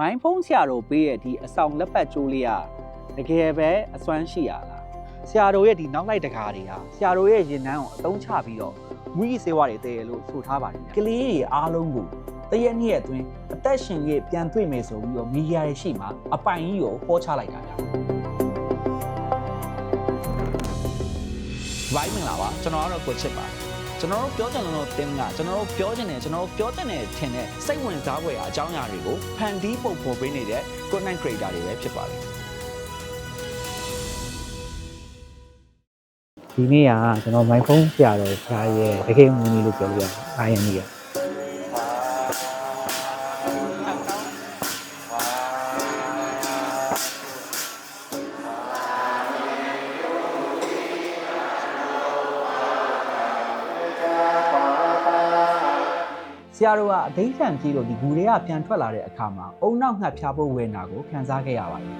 မိုင်းဖုံးဆရာတော်ပေးရဲ့ဒီအဆောင်လက်ပတ်ကျိုးလေးကတကယ်ပဲအစွမ်းရှိရလားဆရာတော်ရဲ့ဒီနောက်လိုက်တကားတွေဟာဆရာတော်ရဲ့ရင်နှန်းကိုအသုံးချပြီးတော့မွေးစေဝါတွေတည်လို့ဆိုထားပါတယ်ကလေးတွေအားလုံးကိုတရက်နှစ်ရက်အတွင်းအသက်ရှင်ရဲ့ပြန်တွေ့မယ်ဆိုပြီးတော့မီဒီယာတွေရှိမှာအပိုင်ကြီးကိုဟောချလိုက်တာဗျာဝိုင်းမင်္ဂလာပါကျွန်တော်ကတော့ကိုချစ်ပါကျွန်တော်တို့ပြောချင်လို့တင်ကကျွန်တော်တို့ပြောချင်တယ်ကျွန်တော်တို့ပြောတဲ့နဲ့ထင်တဲ့စိတ်ဝင်စားဖွယ်အကြောင်းအရာတွေကိုဖန်တီးပုံဖော်ပေးနေတဲ့ content creator တွေပဲဖြစ်ပါတယ်ဒီနေ့ကကျွန်တော်မိုင်းဖုန်းဆရာတော်ဆရာရဲ့တကယ်မူနီလို့ပြောလို့ရတယ်အားရနေရဆရာတော်ကအဓိဋ္ဌာန်ကြီးလို့ဒီဂူတွေကပြန်ထွက်လာတဲ့အခါမှာအုံနောက်ငှက်ဖြားဖို့ဝယ်နာကိုခံစားခဲ့ရပါတယ်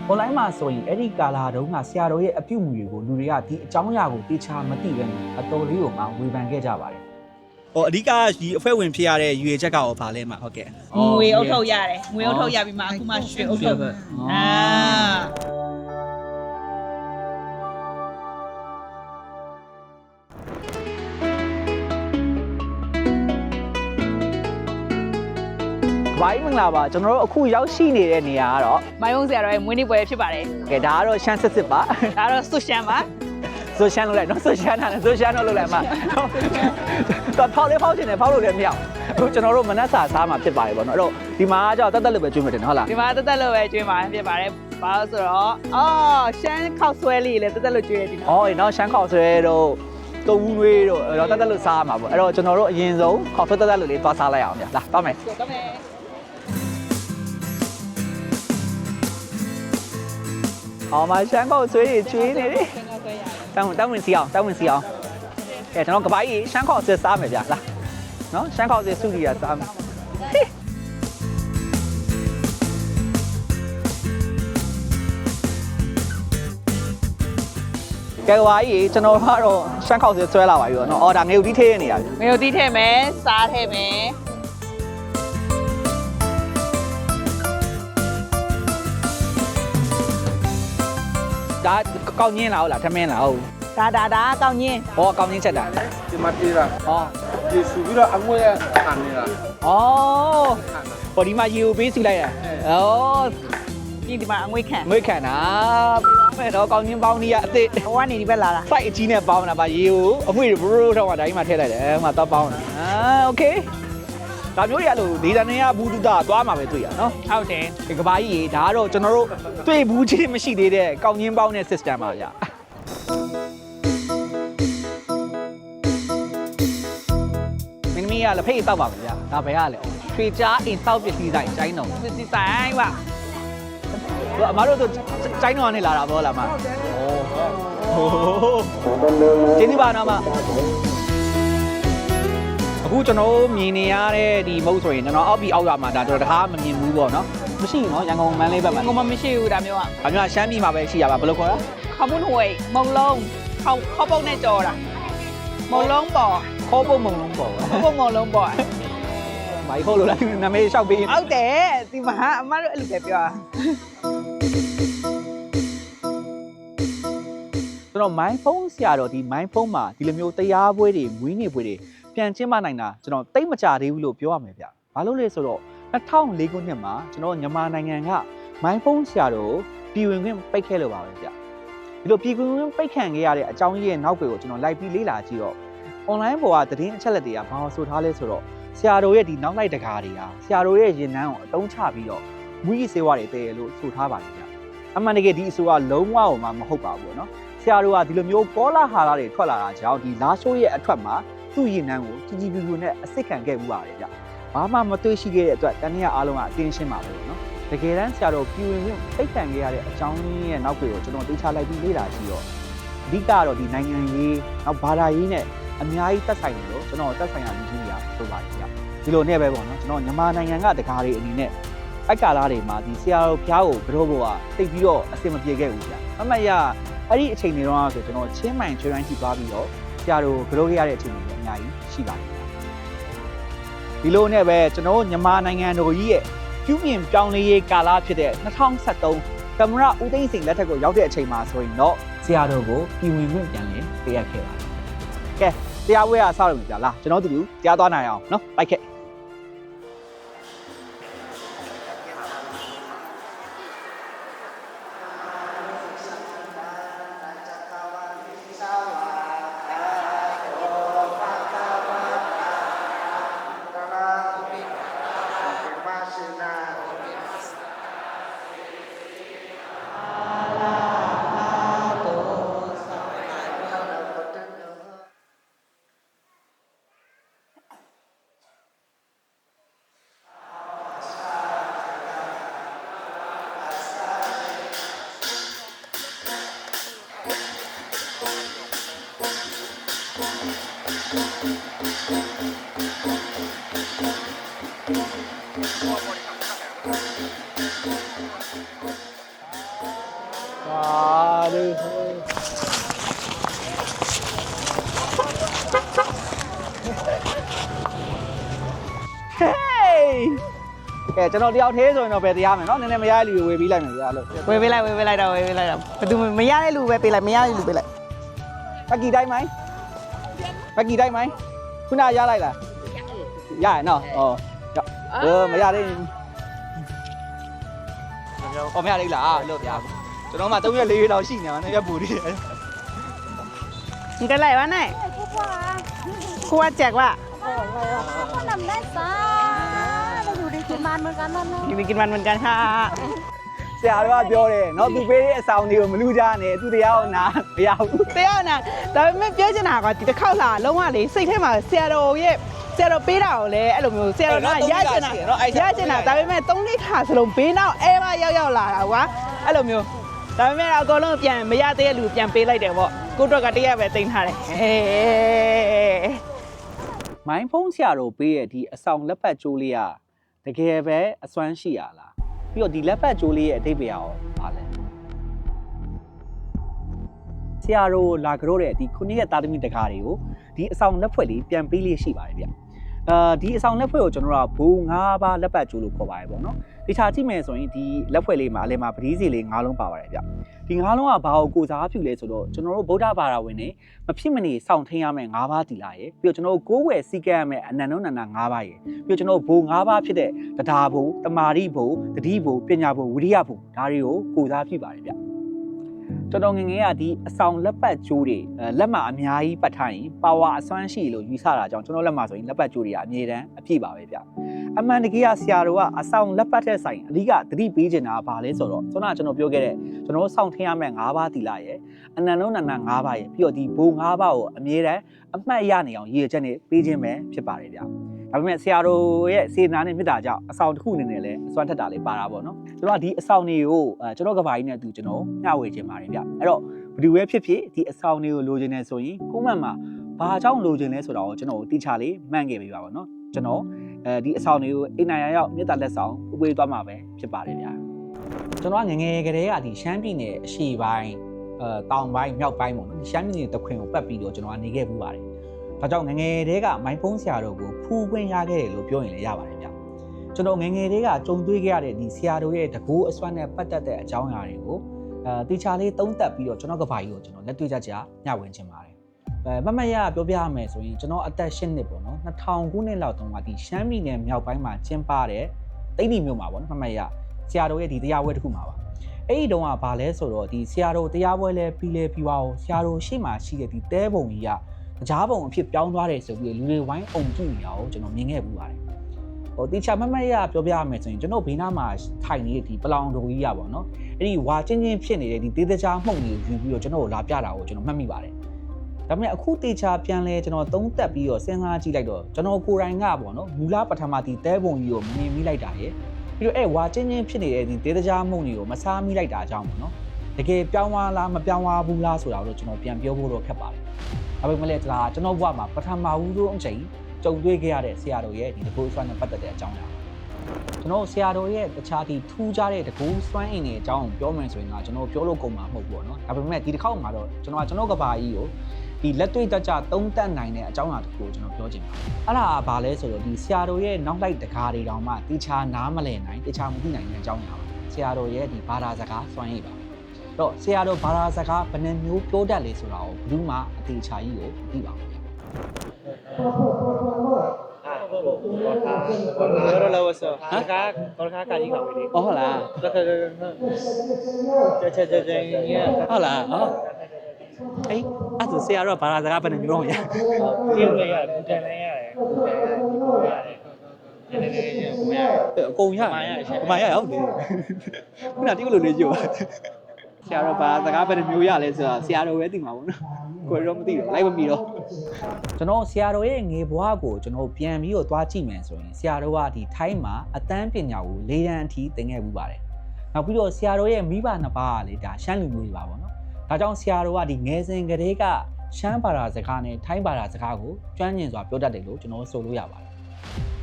။ online မှာဆိုရင်အဲ့ဒီကာလာတုန်းကဆရာတော်ရဲ့အပြုအမူတွေကိုလူတွေကဒီအကြောင်းအရာကိုတေချာမသိဘဲနဲ့အတော်လေးကိုမှဝေဖန်ခဲ့ကြပါတယ်။အဓိကဒီအဖွဲ့ဝင်ဖြစ်ရတဲ့ရွေချက်ကရောဗာလဲမှာဟုတ်ကဲ့။ငွေအုပ်ထုတ်ရတယ်။ငွေအုပ်ထုတ်ရပြီးမှအခုမှရွှေအုပ်ထုတ်ဝိုင်းမင်္ဂလာပါကျွန်တော်တို့အခုရောက်ရှိနေတဲ့နေရာကတော့မိုင်းဖုံးဆရာတော်ရဲ့မွေးနေ့ပွဲဖြစ်ပါတယ်ကဲဒါကတော့ရှမ်းစစ်စစ်ပါဒါကတော့ဆွရှမ်းပါဆွရှမ်းလို့လိုက်နော်ဆွရှမ်းနဲ့ဆွရှမ်းတော့လို့လိုက်မှာတော့ဖောက်လေးဖောက်ချင်တယ်ဖောက်လို့လည်းမရအောင်အခုကျွန်တော်တို့မနက်စာစားမှာဖြစ်ပါတယ်ပေါ့နော်အဲ့တော့ဒီမှာကျတော့တက်တက်လို့ပဲကျွေးမှတယ်နော်ဟုတ်လားဒီမှာတက်တက်လို့ပဲကျွေးမှာဖြစ်ပါတယ်ဘာလို့ဆိုတော့ရှမ်းခောက်ဆွဲလေးလည်းတက်တက်လို့ကျွေးရဒီနော်နော်ရှမ်းခောက်ဆွဲတော့တုံးွေးတော့အဲ့တော့တက်တက်လို့စားမှာပေါ့အဲ့တော့ကျွန်တော်တို့အရင်ဆုံးခောက်ဆွဲတက်တက်လို့လေးသွားစားလိုက်အောင်ဗျာလာသွားမယ်好嘛，香港水里追你的，等ဝင်စီအောင်ကဲကျွန်တော်ကပိုင်းရှမ်းခေါက်စစ်စားမယ်ဗျာလာနော်ရှမ်းခေါက်စစ်စုလီရစားမယ်ကဲကပိုင်းကျွန်တော်ကတော့ရှမ်းခေါက်စစ်ဆွဲလာပါပြီပေါ့နော်အော်ဒါငရုတ်တီးထည့်ရနေတာငရုတ်တီးထည့်မယ်စားထည့်မယ်ဒါကောက်ညင်းလားဟုတ်လားထမင်းလားဟုတ်ဒါကောက်ညင်းဟောကောက်ညင်းချက်တာဒီမှာပြေးတာဟောဒီဆူပြီးတော့အငွေ့ခံနေတာဩဟောဒီမှာရေကိုပေးစီလိုက်တာဩဒီမှာအငွေ့ခံတာမဲ့တော့ကောက်ညင်းပေါင်းကြီးကအစ်စ်ဟိုကနေဒီဘက်လာတာ site အကြီးနဲ့ပေါင်းတာပါရေကိုအငွေ့ဘရိုးထောင်းတာဒါကြီးမှထည့်လိုက်တယ်ဟိုမှာတော့ပေါင်းတာโอเคဒါမျိုးတွေအဲ့လိုဒေတာနေရဘူးတူတာသွားမှာပဲတွေ့ရနော်ဟုတ်တယ်ဒီကဘာကြီးဒါကတော့ကျွန်တော်တို့တွေ့ဘူးချင်းမရှိသေးတဲ့ကောက်ညင်းပေါင်းတဲ့ system ပါဗျာမင်းမီးကလက်ဖိတ်တောက်ပါဗျာဒါဘယ်ကလဲရွှေကြားအိမ်တောက်ပစ္စည်းဆိုင်ကျိုင်းတော်ပစ္စည်းဆိုင်ပါအမတို့တို့ကျိုင်းတော်ကနေလာတာပေါ့လားမဟုတ်တယ်ကျင်းဒီပါနော်မအခုကျွန်တော်မြင်နေရတဲ့ဒီမုတ်ဆိုရင်ကျွန်တော်အောက်ပြီးအောက်ရမှာဒါတော့တခါမမြင်ဘူးပေါ့နော်မရှိဘူးနော်ရန်ကုန်မန်းလေးဘက်မှာငုံမမရှိဘူးဒါမျိုးอ่ะဒါမျိုးရှမ်းပြည်မှာပဲရှိရပါဘယ်လိုခေါ်လဲခေါမွန်းဝေးမုံလုံးခေါပုတ်နဲ့ကြော်တာမုံလုံးပေါ်ခေါပုတ်မုံလုံးပေါ်ခေါပုတ်မုံလုံးပေါ်မိုက်ခေါ်လို့လားနာမည်လျှောက်ပေးဟုတ်တယ်ဒီမှာအမတို့အဲ့လိုပဲပြောကျွန်တော်မိုင်းဖုန်းဆရာတော်ဒီမိုင်းဖုန်းမှာဒီလိုမျိုးတရားပွဲတွေမွေးနေ့ပွဲတွေပြန်ကျင်းပနိုင်တာကျွန်တော်တိတ်မကြသေးဘူးလို့ပြောရမယ်ဗျ။ဘာလို့လဲဆိုတော့2004ခုနှစ်မှာကျွန်တော်မြန်မာနိုင်ငံကမိုင်းဖုန်းဆရာတော်ပြည်ဝင်ခွင့်ပိတ်ခဲ့လို့ပါပဲဗျ။ဒီလိုပြည်ဝင်ခွင့်ပိတ်ခံခဲ့ရတဲ့အကြောင်းရင်းရဲ့နောက်ွယ်ကိုကျွန်တော်လိုက်ပြီးလေ့လာကြည့်တော့ online ပေါ်ကသတင်းအချက်အလက်တွေကဘာလို့ဆိုထားလဲဆိုတော့ဆရာတော်ရဲ့ဒီနောက်လိုက်တကားတွေဟာဆရာတော်ရဲ့ရင်နှန်းကိုအသုံးချပြီးတော့မွေးစေဝါတွေတည်လို့ဆိုထားပါတယ်ဗျ။အမှန်တကယ်ဒီအဆိုကလုံးဝမှမဟုတ်ပါဘူးနော်။ဆရာတော်ကဒီလိုမျိုးကောလာဟာလာတွေထွက်လာတာကြောင့်ဒီလာရှိုးရဲ့အထွက်မှာသူ့ရင်နှန်းကိုကြီးကြီးပြူပြူနဲ့အစ်စ်ခံခဲ့မှုပါတယ်ဗျ။ဘာမှမတွေ့ရှိခဲ့တဲ့အတွက်တန်မြတ်အားလုံးကအတင်းရှင်းပါပဲနော်။တကယ်တမ်းဆရာတော်ပြည်ဝင်ခွင့်ပိတ်ခံခဲ့ရတဲ့အကြောင်းရင်းရဲ့နောက်ွယ်ကိုကျွန်တော်သိချလိုက်ပြီးလေ့လာကြည့်တော့အဓိကတော့ဒီနိုင်ငံရေးနောက်ဘာသာရေးနဲ့အများကြီးသက်ဆိုင်တယ်လို့ကျွန်တော်သက်ဆိုင်ရာလူကြီးတွေကဆိုပါတယ်ဗျ။ဒီလိုနဲ့ပဲပေါ့နော်ကျွန်တော်မြန်မာနိုင်ငံကတကားတွေအနေနဲ့အကာလာတွေမှာဒီဆရာတော်ဖျားကိုကတော့ဘောကတိတ်ပြီးတော့အဆင်မပြေခဲ့ဘူးဗျ။အမှတ်ရအဲ့ဒီအချိန်တွေတော့ဆိုကျွန်တော်ချင်းမိုင်ချွေတိုင်းထိသွားပြီးတော့ဆရာတော်ကတော့ခဲ့ရတဲ့အချိန်တွေအများကြီးရှိပါတယ်ဒီလိုနဲ့ပဲကျွန်တော်မြန်မာနိုင်ငံတော်ကြီးရဲ့ပြ ပြုပြင်ပြောင်းလဲရေးကာလဖြစ်တဲ့2023သမရဦးသိန်းစိန်လက်ထက်ကိုရောက်တဲ့အချိန်မှာဆိုရင်တော့ဆရာတော်ကိုပြည်ဝင်ခွင့်ပြန်လည်ပေးအပ်ခဲ့ပါတယ်ကဲတရားဝဲအဆောက်အဦကြာလားကျွန်တော်တို့တရားသွားနိုင်အောင်နော်လိုက်ခဲ့ ကဲကျွန်တော်တယောက်သေးဆိုရင်တော့ပဲတရားမယ်เนาะနည်းနည်းမရတဲ့လူကိုဝေပေးလိုက်မယ်ဗျာလို့ ဝေပေးလိုက်တော့ဘယ်သူမရတဲ့လူပဲပေးလိုက်မရတဲ့လူပေးလိုက် ပကီတိုင်းမိုင်းပကီတိုင်းမိုင်းခုနရလိုက်လားရရနော်မရသေးဘူးမရသေးလားလို့ဗျာကျွန်တော်မှ3ရက်4ရက်လောက်ရှိနေမှာ2ရက်ပူသေးတယ် 你个来玩呢？กูว่าแจกว่า ก็นำได้จ้าเราอยู่ในกินมันเหมือนกันนั่น อยู่ในกินมันเหมือนกันค่ะ ဆရာတော်ကပြောတယ်เนาะသူပေးတဲ့အဆောင်တွေကိုမလူကြနဲ့သူတရားကိုနာမရဘူး တရားနာဒါပေမဲ့ပြောချင်တာကဒီတစ်ခေါက်လာလုံးဝလေစိတ်ထဲမှာဆရာတော်ပေးတာကိုလည်းအဲ့လိုမျိုးဆရာတော်ကရချင်တာဒါပေမဲ့3နှစ်ခါစလုံးဘေးနောက်အဲမရောက်လာတာကွာအဲ့လိုမျိုးဒါပေမဲ့အကုန်လုံးပြန်မရသေးတဲ့လူပြန်ပေးလိုက်တယ်ပေါ့ကိုတော့ကတရက်ပဲတင်ထားတယ် မိုင်းဖုံးဆရာတော်ပေးရဲ့ဒီအဆောင်လက်ပတ်ကျိုးလေးကတကယ်ပဲအစွမ်းရှိရလားပြီးတော့ဒီလက်ပတ်ကျိုးလေးရဲ့အဓိပ္ပာယ်ရောပါလဲဆရာတော်လာကြတော့တဲ့ဒီခုနှစ်ရက်သားသမီးတကားတွေကိုဒီအဆောင်လက်ဖွဲ့လေးပြန်ပေးလေးရှိပါတယ်ဗျဒီအဆောင်လက်ဖွဲ့ကိုကျွန်တော်တို့ကဘိုး9ပါးလက်ပတ်ကျိုးလို့ခေါ်ပါတယ်ပေါ့နော်ဒီခြားကြည့်မယ်ဆိုရင်ဒီလက်ဖွဲ့လေးမှာအလဲမှာပတိစီလေး9လုံးပါပါတယ်ဗျဒီ9လုံးကဘာကိုကိုစားပြုလဲဆိုတော့ကျွန်တော်တို့ဗုဒ္ဓဘာသာဝင်တွေမဖြစ်မနေစောင့်ထိန်ရမယ့်9ပါးတီလာရယ်ပြီးတော့ကျွန်တော်တို့ကိုးဝယ်စီကံရမယ့်အနန္တနန္ဒ9ပါးရယ်ပြီးတော့ကျွန်တော်တို့ဘိုး9ပါးဖြစ်တဲ့တရားဘိုးတမာရိဘိုးတတိဘိုးပညာဘိုးဝိရိယဘိုးဒါတွေကိုကိုစားပြုပါတယ်ဗျကျွန်တော်ငငယ်ကဒီအဆောင်လက်ပတ်ကျိုးတွေလက်မအများကြီးပတ်ထားရင်ပါဝါအစွမ်းရှိလို့ယူဆတာကြောင့်ကျွန်တော်လက်မဆိုရင်လက်ပတ်ကျိုးတွေကအမြဲတမ်းအပြည့်ပါပဲဗျအမှန်တကယ်ကဆရာတော်ကအဆောင်လက်ပတ်တဲ့ဆိုင်အဓိကသတိပေးချင်တာကဘာလဲဆိုတော့ကျွန်တော်ပြောခဲ့တဲ့ကျွန်တော်စောင့်ထင်းရမယ့်9ပါးတီလာရဲ့အနန္တနန္ဒ9ပါးရဲ့ပြီးတော့ဒီဘိုး9ပါးကိုအမြဲတမ်းအမှတ်ရနေအောင်ရည်ရွယ်ချက်နဲ့ပေးခြင်းပဲဖြစ်ပါတယ်ဗျဒါပေမဲ့ဆရာတော်ရဲ့စေတနာနဲ့မေတ္တာကြောင့်အဆောင်တစ်ခုအနေနဲ့လည်းအစွမ်းထက်တာလေးပါတာပေါ့နော်ကျွန်တော်ကဒီအဆောင်တွေကိုကျွန်တော်ကဘာကြီးနဲ့ကျွန်တော်မျှဝေခြင်းပါတယ်ဗျအဲ့တော့ဘယ်သူပဲဖြစ်ဖြစ်ဒီအဆောင်တွေကိုလိုချင်နေဆိုရင်ကိုယ့်မှမှာဘာကြောင့်လိုချင်လဲဆိုတာကိုကျွန်တော်တိကျလေးမှန်းခဲ့ပေးပါပါနော်ကျွန်တော်ဒီအဆောင်တွေကိုအိမ်နိုင်ရရောက်မြေတားလက်ဆောင်ဥပဒေသွားမှာပဲဖြစ်ပါတယ်ဗျာကျွန်တော်ကငငယ်ကလေးကဒီရှမ်းပြည်နယ်အရှေ့ပိုင်းတောင်ပိုင်းမြောက်ပိုင်းပေါ့နော်ဒီရှမ်းပြည်နယ်တခွင်ကိုပတ်ပြီးတော့ကျွန်တော်ကနေခဲ့ပူပါတယ်ဒါကြောင့်ငငယ်တွေကမိုင်းဖုံးဆရာတော်ကိုဖူးခွင့်ရခဲ့တယ်လို့ပြောရင်လည်းရပါတယ်ဗျာကျွန်တော်ငငယ်တွေကကြုံတွေ့ခဲ့ရတဲ့ဒီဆရာတော်ရဲ့တကူအစွမ်းနဲ့ပတ်သက်တဲ့အကြောင်းအရာတွေကိုတေချာလေးသုံးသပ်ပြီးတော့ကျွန်တော်ကဘာကြီးကိုကျွန်တော်လက်တွေ့ကြညဝင်ခြင်းပါတယ်မမရပြောပြရမယ်ဆိုရင်ကျွန်တော်အသက်10နှစ်ပေါ့နော်2000ခုနှစ်လောက်တုန်းကဒီရှမ်းပြည်နယ်မြောက်ပိုင်းမှာကျင်းပတဲ့တိတ်တိမြို့မှာပေါ့နော်မမရဆရာတော်ရဲ့ဒီတရားပွဲတစ်ခုမှာပါအဲ့ဒီတုန်းကဘာလဲဆိုတော့ဒီဆရာတော်တရားပွဲလဲပြီးပါအောင်ဆရာတော်ရှေ့မှာရှိတဲ့ဒီတဲပုံကြီးကကြားပုံအဖြစ်ပြောင်းသွားတယ်ဆိုပြီးလူတွေဝိုင်းအုံကြည့်နေအောင်ကျွန်တော်မြင်ခဲ့ပူပါတယ်ဟိုတေချာမမရပြောပြရမယ်ဆိုရင်ကျွန်တော်ဘေးနားမှာထိုင်နေတဲ့ဒီပလောင်တော်ကြီးပေါ့နော်အဲ့ဒီဝါချင်းချင်းဖြစ်နေတဲ့ဒီတေးတကြားမှုန့်ကြီးကိုယူပြီးတော့ကျွန်တော်လာပြတာကိုကျွန်တော်မှတ်မိပါတယ်ဒါပေမဲ့အခုတေချာပြန်လဲကျွန်တော်သုံးသက်ပြီးတော့စဉ်းစားကြည့်လိုက်တော့ကျွန်တော်ကိုယ်တိုင်ကပေါ့နော်မူလပထမဒီတဲပုံကြီးကိုမမြင်မိလိုက်တာရယ်ပြီးတော့ဝါချင်းချင်းဖြစ်နေတဲ့ဒီတေးတကြားမှုန့်ကြီးကိုမစားမိလိုက်တာအကြောင်းပေါ့နော်တကယ်ပြောင်းသွားလားမပြောင်းသွားဘူးလားဆိုတာတော့ကျွန်တော်ပြန်ပြောဖို့တော့ခက်ပါတယ်ဒါပေမဲ့လည်းဒါကျွန်တော်ဘဝမှာပထမဦးဆုံးအချိန်ကြုံတွေ့ခဲ့ရတဲ့ဆရာတော်ရဲ့ဒီတကူစွမ်းနဲ့ပတ်သက်တဲ့အကြောင်းအရာကျွန်တော်ဆရာတော်ရဲ့တခြားဒီထူးခြားတဲ့တကူစွမ်းအင်တွေအကြောင်းပြောမယ်ဆိုရင်တော့ကျွန်တော်ပြောလို့ကုန်မှာမဟုတ်ဘူးပေါ့နော်ဒါပေမဲ့ဒီတစ်ခေါက်မှာတော့ကျွန်တော်ကဘာကြီးကို ဒီလက်တွေ့တကြသုံးသပ်နိုင်တဲ့အကြောင်းအရာတစ်ခုကိုကျွန်တော်ပြောချင်ပါတယ်အဲ့ဒါဘာလဲဆိုတော့ဒီဆရာတော်ရဲ့နောက်လိုက်တကားတွေတောင်မှတေချာနားမလည်နိုင်တေချာမသိနိုင်တဲ့အကြောင်းအရာပါဆရာတော်ရဲ့ဒီဘာသာစကားစွမ်းရည်ပါတော့ဆရာတော်ဘာသာစကားဘယ်နှမျိုးပြောတတ်လဲဆိုတာကိုဘယ်သူမှအသေးချာကြီးကိုမသိပါဘူးAhora la vas a. Acá, con acá casi no me. ဟုတ်လား ဟုတ်လားဟောအေးအဲ့ဒါဆရာတော်ဘာသာစကားဘယ်နှမျိုးလဲ Tiene ya, puta la ya. အကုန်ရအမရဟုတ်တယ်ခုနတိလို့လေးကြည့်ပါဆရာတော်ဘာသာစကားဘယ်နှမျိုးရလဲဆိုတာဆရာတော်ပဲသိမှာပေါ့နော်ကိုယ်တော့မသိတော့လိုက်မပြီးတော့ကျွန်တော်ဆရာတော်ရဲ့ငယ်ဘွားကိုကျွန်တော်ပြန်ပြီးတော့သွားကြည့်မယ်ဆိုရင်ဆရာတော်ကဒီထိုင်းမှာအတန်းပညာကို၄တန်းအထိသင်ခဲ့မှုပါတယ်နောက်ပြီးတော့ဆရာတော်ရဲ့မိဘနှစ်ပါးကလေဒါရှမ်းလူမျိုးတွေပါပေါ့နော်ဒါကြောင့်ဆရာတော်ကဒီငယ်စဉ်ကတည်းကရှမ်းဘာသာစကားနဲ့ထိုင်းဘာသာစကားကိုကျွမ်းကျင်စွာပြောတတ်တယ်လို့ကျွန်တော်ဆိုလို့ရပါတယ်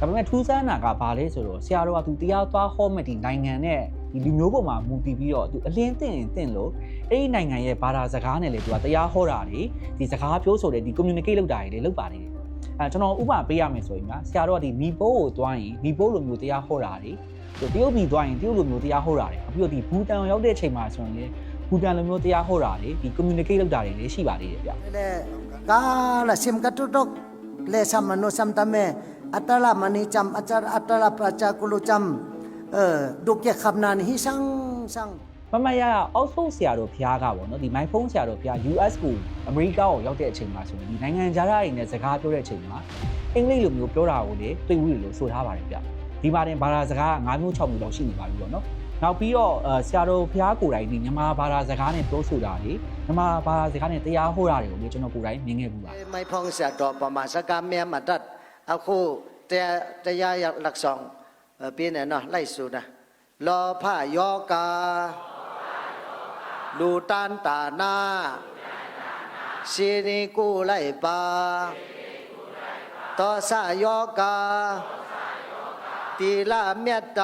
ဒါပေမဲ့ထူးဆန်းတာကဘာလဲဆိုတော့ဆရာတော်ကသူတရားသွားဟောမဲ့ဒီနိုင်ငံနဲ့ဒီလူမျိုးပေါ်မှာမူတည်ပြီးတော့သူအလင်းတင်လို့အဲ့ဒီနိုင်ငံရဲ့ဘာသာစကားနဲ့လေသူကတရားဟောတာတွေဒီစကားပြောဆိုတဲ့ဒီ communicate လုပ်တာတွေလေလုပ်ပါနေတယ်ကျွန်တော်ဥပမာပေးရမယ်ဆိုရင်ကဆရာတော်ကဒီနီပိုးကိုသွားရင်နီပိုးလိုမျိုးတရားဟောတာတွေတရုတ်ပြည်သွားရင်တရုတ်လိုမျိုးတရားဟောတာတွေပြီးတော့ဒီဘူတန်ရောက်တဲ့အချိန်မှာဆိုရင်လေဘူတန်လိုမျိုးတရားဟောတာတွေဒီ communicate လုပ်တာတွေလည်းရှိပါသေးတယ်ဗျကာလာစင်ကတုတော့လေဆမနိုဆမ်တမဲအတလာမနီချမ်အတလာပချာကူလူချမ်ဒုက္ခခပ်နာနီဆန်းဆန်းမမရအောက်ဆုံးဆရာတော်ဖျားကပေါ့နော်ဒီမိုင်ဖုန်းဆရာတော်ဖျား US ကိုအမေရိကကိုရောက်တဲ့အချိန်မှာဆိုရင်ဒီနိုင်ငံခြားသားတွေနဲ့စကားပြောတဲ့အချိန်မှာအင်္ဂလိပ်လိုမျိုးပြောတာကိုလေတွေ့ဘူးလို့ဆိုထားပါတယ်ဗျဒီမှာတင်ဘာသာစကား9မျိုး6မျိုးလောက်ရှိနေပါပြီပေါ့နော်နောက်ပြီးတော့ဆရာတော်ဖျားကိုယ်တိုင်ဒီမြန်မာဘာသာစကားနဲ့ပြောဆိုတာလေမြန်မာဘာသာစကားနဲ့တရားဟောတာတွေကိုလေကျွန်တော်ကိုယ်တိုင်မြင်ခဲ့ဘူးပါမိုင်ဖုန်းဆရာတော်ပမာစကားမဲမတတ်အခုတရားလက်ဆောင်ပြင်းနေနော်လိုက်ဆိုတာလောဖယောကာလူတန်တာနာရှင်ရီကိုလိုက်ပါသောဆယောကာတိလမြတ်တ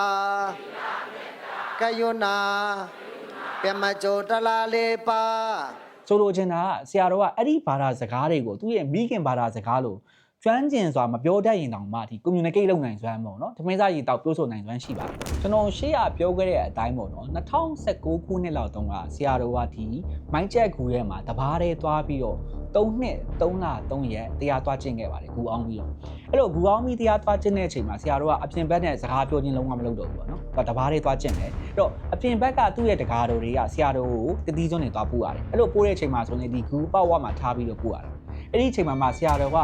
ာကယုနာပြမကြိုတလာလေးပါဆိုလိုချင်တာကဆရာတော်ကအဲ့ဒီဘာသာစကားတွေကိုသူ့ရဲ့မိခင်ဘာသာစကားလို့ကျွမ်းကျင်စွာမပြောတတ်ရင်တောင်မှဒီ communicate လုပ်နိုင်စွမ်းပေါ့နော်။တမင်းစားရီတောက်ပြောဆိုနိုင်စွမ်းရှိပါတယ်။ကျွန်တော်ရှေ့ကပြောခဲ့တဲ့အတိုင်းပေါ့နော်2019ခုနှစ်လောက်တုန်းကဆရာတော်ကဒီမိုင်းချက်ကူထဲမှာတဘာတဲ့သွားပြီးတော့3နှစ်3လ3ရက်တရားသွားကျင့်ခဲ့ပါတယ်ဂူအောင်ပြီးတော့အဲ့လိုဂူအောင်ပြီးတရားသွားကျင့်တဲ့အချိန်မှာဆရာတော်ကအပြင်ဘက်နဲ့စကားပြောခြင်းလုံးဝမလုပ်တော့ဘူးပေါ့နော်။တဘာတဲ့သွားကျင့်တယ်။အဲ့တော့အပြင်ဘက်ကသူ့ရဲ့တကားတော်တွေကဆရာတော်ကိုတတိကျွန်းနေသွားပို့ရတယ်။အဲ့လိုပို့တဲ့အချိန်မှာဆိုရင်ဒီဂူပေါက်ဝမှာထားပြီးတော့ပို့ရတယ်။အဲ့ဒီအချိန်မှာဆရာတော်က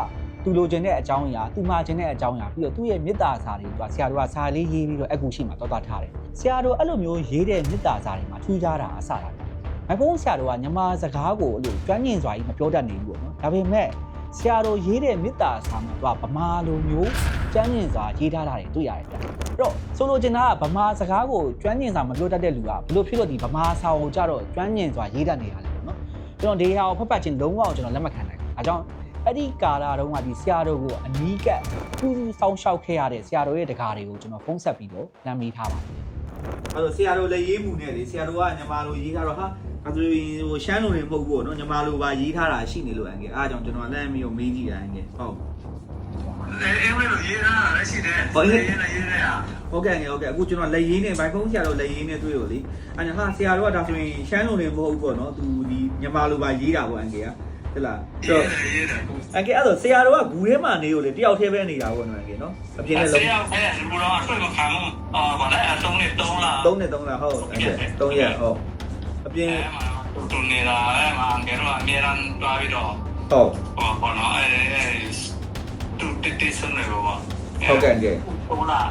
သူလိုချင်တဲ့အကြောင်းအရာသူမှာချင်တဲ့အကြောင်းအရာပြီးတော့သူ့ရဲ့မေတ္တာစာတွေကဆရာတော်ကစာလေးရေးပြီးတော့အကူရှိမှတော်ထားတယ်ဆရာတော်အဲ့လိုမျိုးရေးတဲ့မေတ္တာစာတွေမှာထူးခြားတာအစတာမိုင်ဖုန်းဆရာတော်ကညမာစကားကိုအဲ့လိုကျွမ်းကျင်စွာကြီးမပြောတတ်နိုင်ဘူးပေါ့နော်ဒါပေမဲ့ဆရာတော်ရေးတဲ့မေတ္တာစာမှာသူကဗမာလိုမျိုးကျွမ်းကျင်စွာရေးထားတာတွေတွေ့ရတယ်ဗျအဲ့တော့ဆိုလိုချင်တာကဗမာစကားကိုကျွမ်းကျင်စွာမပြောတတ်တဲ့လူကဘလို့ဖြစ်လို့ဒီဗမာစာကိုကြတော့ကျွမ်းကျင်စွာရေးတတ်နေတာလဲပေါ့နော်ကျွန်တော်ဒီဟာကိုဖတ်ပတ်ချင်းလုံးဝကျွန်တော်လက်မခံနိုင်ဘူးအဲကြောင့်အဲ့ဒီကာလာတုန်းကဒီဆရာတော်ကိုအနီးကပ်ပူဆောင်းလျှောက်ခဲ့ရတဲ့ဆရာတော်ရဲ့တကားတွေကိုကျွန်တော်ဖုန်းဆက်ပြီးတော့လမ်းမေးထားပါတယ်။အဲ့တော့ဆရာတော်လည်းရေးမှုနဲ့လေဆရာတော်ကညီမလိုရေးထားတော့ဟာအဲ့ဒါဟိုရှမ်းလူတွေမဟုတ်ဘူးပေါ့နော်ညီမလိုပါရေးထားတာရှိနေလို့အန်ကဲအားကြောင့်ကျွန်တော်လမ်းမေးကိုမေးကြည့်တာအန်ကဲဟုတ်အင်းမလို့ရေးထားတာလည်းရှိတယ်။ရေးနေတာ။ဟုတ်ကဲ့ဟုတ်ကဲ့အခုကျွန်တော်လက်ရေးနဲ့ဘိုင်ဖုန်းဆရာတော်လက်ရေးနဲ့တွေ့လို့လေအဲ့ဒါဟာဆရာတော်ကဒါဆိုရင်ရှမ်းလူတွေမဟုတ်ဘူးပေါ့နော်သူဒီညီမလိုပါရေးတာပေါ့အန်ကဲဟုတ်လားဆိုတော့အကေအဲ့တော့ဆရာတော်ကဂူထဲမှာနေလို့လေတယောက်တည်းပဲနေတာပေါ့နော်အကေနော်အပြင်လည်းလုံးဆရာကလည်းဘူတော့ဆွဲမခံဘူးဘာလဲ3နှစ်3လား3နှစ်3လားဟုတ်အကေ3ရက်ဟုတ်အပြင်တူနေတာအဲ့မှာအကေတော့အများရန်တွားပြီးတော့ဟုတ်ဘောနော်တူတိစနေဘောဟုတ်ကဲ့အကေဟုတ်လာ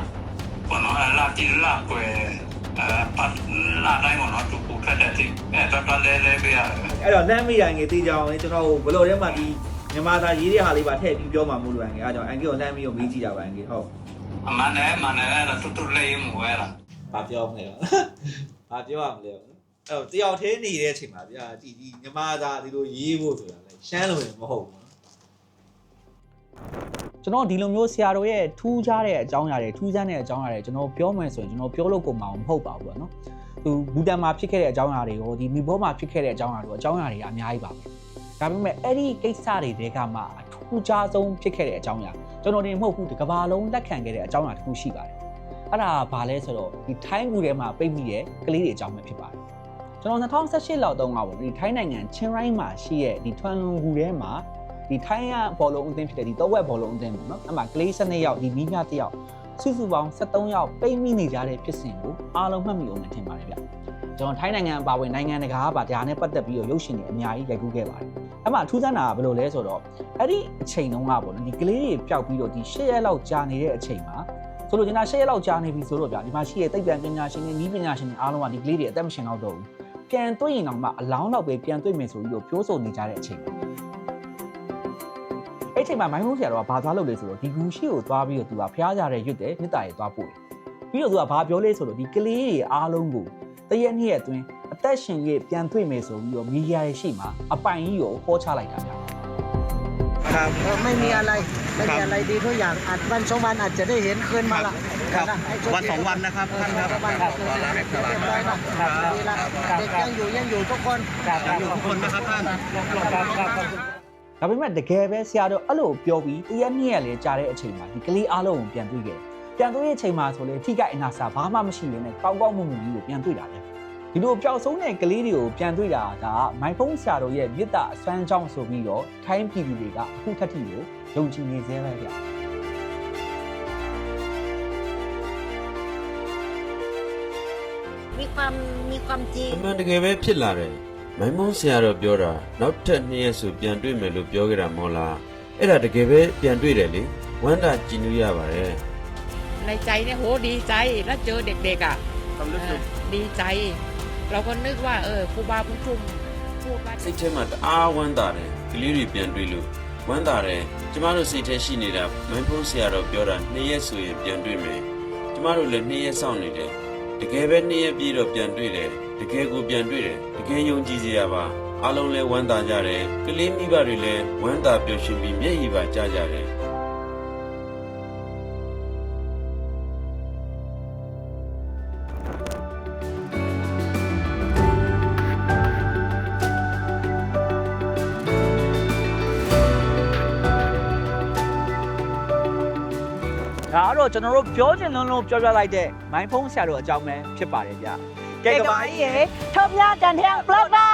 းဘောနော်လာတီလာကွယ်ပတ်လာတိုင်းဘောနော်တူပူခက်တဲ့အဲ့တော့လဲပြရတယ်အဲ့တော့လမ်းမိတာငယ်သိကြအောင်လေကျွန်တော်ဘလို့ထဲမှာဒီမြန်မာသားရေးတဲ့ဟာလေးပါထည့်ပြီးပြောမှာမို့လို့ငယ်အဲ့ကြောင့်အန်ကီကိုလမ်းမိကိုမေးကြည့်တာပါအန်ကီဟုတ်အမှန်နဲ့အဲ့တော့တူလေးမှုပဲလားဘာပြောမလဲဘာပြောရမလဲအဲ့တော့တယောက်သေးနေတဲ့အချိန်မှာဗျာဒီမြန်မာသားဒီလိုရေးဖို့ဆိုတာလေရှမ်းလို့မဟုတ်ဘူးကျွန်တော်ဒီလိုမျိုးဆရာတော်ရဲ့ထူးခြားတဲ့အကြောင်းအရာတွေထူးဆန်းတဲ့အကြောင်းအရာတွေကျွန်တော်ပြောမယ်ဆိုရင်ကျွန်တော်ပြောလို့ကိုမအောင်မဟုတ်ပါဘူးပေါ့နော်သူဘူတန်မှာဖြစ်ခဲ့တဲ့အကြောင်းအရာတွေရောဒီမီဘောမှာဖြစ်ခဲ့တဲ့အကြောင်းအရာတွေရောအကြောင်းအရာတွေကအများကြီးပါပဲ ဒါပေမဲ့အဲ့ဒီကိစ္စတွေတဲကမှအထူးခြားဆုံးဖြစ်ခဲ့တဲ့အကြောင်းအရာကျွန်တော်တင်မဟုတ်ဘူးဒီကဘာလုံးလက်ခံခဲ့တဲ့အကြောင်းအရာတစ်ခုရှိပါတယ်အဲ့ဒါဘာလဲဆိုတော့ဒီထိုင်းကူထဲမှာပိတ်မိတဲ့ကလေးတွေအကြောင်းပဲဖြစ်ပါတယ်ကျွန်တော်2018လောက်တုန်းကပေါ့ဒီထိုင်းနိုင်ငံချင်းရိုင်းမှာရှိရဲ့ဒီထွန်လုံကူထဲမှာဒီထိုင်းကဘောလုံးအသင်းဖြစ်တဲ့ဒီတော့ဝက်ဘောလုံးအသင်းပေါ့နော်အဲ့မှာကလေး12ယောက်ဒီမိမြ1ယောက်စုစုပေါင်း73ယောက်ပိတ်မိနေကြတဲ့ဖြစ်စဉ်ကိုအားလုံးမှတ်မိအောင်ထင်ပါတယ်ဗျကျွန်တော်ထိုင်းနိုင်ငံအပါအဝင်နိုင်ငံတကာကပါဒါနဲ့ပတ်သက်ပြီးတော့ရုပ်ရှင်တွေအများကြီးရိုက်ကူးခဲ့ပါတယ်အဲ့မှာထူးဆန်းတာကဘယ်လိုလဲဆိုတော့အဲ့ဒီအချိန်တုန်းကပေါ့နော်ဒီကလေးတွေပျောက်ပြီးတော့ဒီ10ရက်လောက်ကြာနေတဲ့အချိန်မှာဆိုလို့ကျွန်တော်10ရက်လောက်ကြာနေပြီဆိုတော့ဗျဒီမှာရှိတဲ့သိပ္ပံပညာရှင်တွေနည်းပညာရှင်တွေအားလုံးကဒီကလေးတွေအသက်မရှင်တော့တော့ဘူးပြန်တွေ့ရင်တော့မှအလောင်းတော့ပဲပြန်တွေ့မယ်ဆိုပြီးတော့ပြောဆိုနေကြတဲ့အချိန်အဲ့ချိန်မှာမိုင်းမိုးဆရာတော်ကဘာသွားလုပ်လဲဆိုတော့ဒီဂူရှိကိုသွားပြီးတော့သူကဖျားကြတဲ့ရွတ်တယ်မြစ်တာတွေသွားပို့တယ်ပြီးတော့သူကဘာပြောလဲဆိုတော့ဒီကလေးတွေအားလုံးကိုတရက်နှစ်ရက်အတွင်းအသက်ရှင်ရဲ့ပြန်တွေ့မယ်ဆိုပြီးတော့မီဒီယာရဲ့ရှိမှာအပိုင်ကြီးကိုဟောချလိုက်တာဗျာ ครับไม่มีอะไรดีทุกอย่างอาจวัน2วันอาจจะได้เห็นคืนมาละ วัน2วันนะครับท่านครับ เด็กยังอยู่ทุกคน อยู่ทุกคนนะครับท่าน ဒါပေမဲ့တကယ်ပဲဆရာတော်အဲ့လိုပြောပြီးတရက်နှစ်ရက်လေးကြာတဲ့အချိန်မှာဒီကလေးအားလုံးကိုပြန်တွေ့ခဲ့ပြန်တွေ့တဲ့အချိန်မှာဆိုလေထိခိုက်အနာစာဘာမှမရှိဘဲနဲ့ကောင်းကောင်းမွန်မွန်ကြီးကိုပြန်တွေ့တာဗျဒီလိုပျောက်ဆုံးတဲ့ကလေးတွေကိုပြန်တွေ့တာဒါမိုင်ဖုန်းဆရာတော်ရဲ့မြစ်တာအစွမ်းကြောင်းဆိုပြီးတော့ထိုင်းပြည်သူတွေကအခုထက်ထိကိုယုံကြည်နေသေးပဲဗျ มีความจริง အမှန်တကယ်ပဲဖြစ်လာတယ်မိုင်းမုန်းဆရာတော်ပြောတာနောက်ထပ်2ရက်ဆိုပြန်တွေ့မယ်လို့ပြောခဲ့တာမဟုတ်လားအဲ့ဒါတကယ်ပဲပြန်တွေ့တယ်လေဝမ်းသာကြည်နူးရပါတယ် ในใจเนี่ยโหดีใจแล้วเจอเด็กๆอ่ะดีใจ เราก็นึกว่าครูบาบุญชุมพูดว่า စိတ်ထဲမှာတအားဝမ်းသာတယ်ကလေးတွေပြန်တွေ့လို့ဝမ်းသာတယ်ကျမတို့စိတ်ထဲရှိနေတာမိုင်းဖုန်းဆရာတော်ပြောတာ2ရက်ဆိုရင်ပြန်တွေ့မယ်ကျမတို့လည်း2ရက်စောင့်နေတယ်တကယ်ပဲ2ရက်ပြည့်တော့ပြန်တွေ့တယ်တကယ်ကိုပြန်တွေ့တယ်တကယ်ယုံကြည်စရာပါအားလုံးလည်းဝမ်းသာကြတယ်ကလေးမိဘတွေလည်းဝမ်းသာပျော်ရွှင်ပြီးမျက်ရည်ပါကျကြတယ် ဒါကတော့ကျွန်တော်တို့ပြောချင်လုံးပြောပြလိုက်တဲ့မိုင်းဖုန်းဆရာတော်အကြောင်းပဲဖြစ်ပါတယ်ဗျကဲကဘာကြီးရေ ထောက်ပြတန်ထန်ဘလော့ပါ